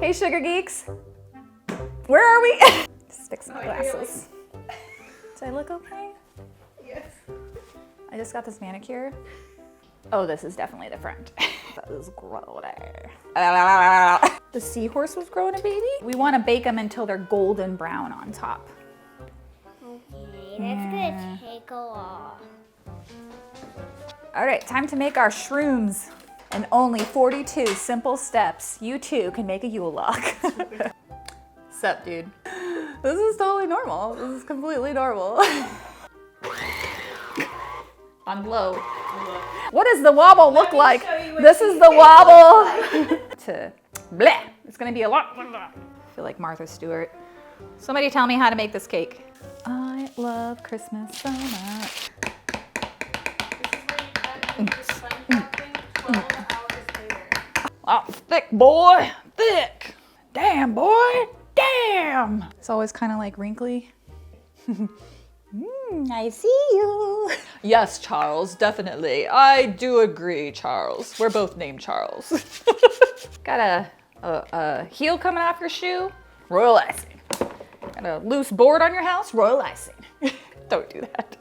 Hey, sugar geeks. Where are we? Just fix my glasses. Do I look okay? Yes. I just got this manicure. Oh, this is definitely the front. That is growing. The seahorse was growing a baby. We want to bake them until they're golden brown on top. Okay, that's gonna take a while. All right, time to make our shrooms. In only 42 simple steps, you too can make a Yule log. Sup, dude? This is totally normal. This is completely normal. On low. What does the wobble look like? This is the wobble. To bleh. It's gonna be a lot. I feel like Martha Stewart. Somebody tell me how to make this cake. I love Christmas so much. Oh, thick boy, thick. Damn boy, damn. It's always kind of like wrinkly. I see you. Yes, Charles, definitely. I do agree, Charles. We're both named Charles. Got a heel coming off your shoe? Royal icing. Got a loose board on your house? Royal icing. Don't do that.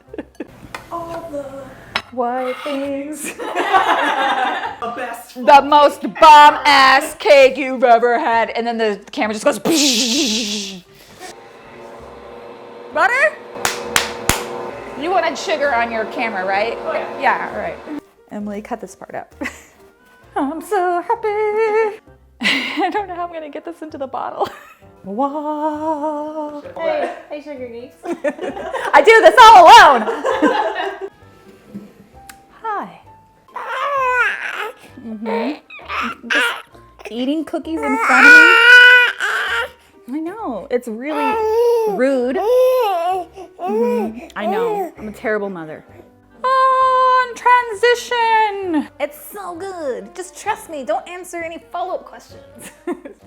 All the White things. the best. The most bomb-ass cake you've ever had. And then the camera just goes. Butter? You wanted sugar on your camera, right? Oh, yeah. Yeah, right. Emily, cut this part out. I'm so happy. I don't know how I'm gonna get this into the bottle. Wow. Hey, sugar geeks. I do this all alone. Hi. Just eating cookies in front of me. I know, it's really rude. I know, I'm a terrible mother. On transition. It's so good. Just trust me, don't answer any follow-up questions.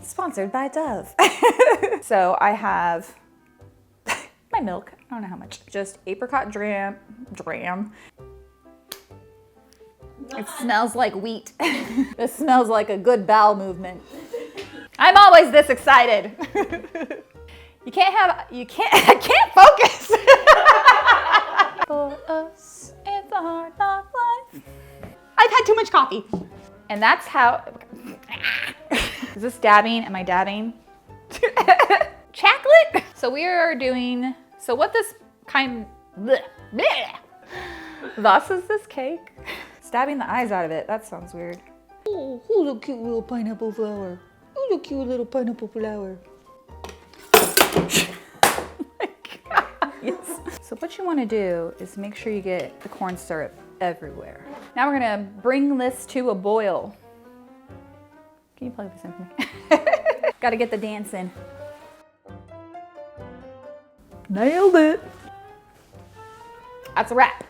Sponsored by Dove. So I have my milk, I don't know how much, just apricot dram. It smells like wheat. It smells like a good bowel movement. I'm always this excited. I can't focus. For us, it's a hard knock life. I've had too much coffee. And that's how, is this dabbing? Am I dabbing? Chocolate? So we are doing, so what this kind, bleh, bleh. Thus is this cake. Stabbing the eyes out of it, that sounds weird. Oh, who's a cute little pineapple flower? Who's a cute little pineapple flower? Oh my God. Yes. So what you want to do is make sure you get the corn syrup everywhere. Now we're gonna bring this to a boil. Can you plug this in for me? Gotta get the dance in. Nailed it. That's a wrap.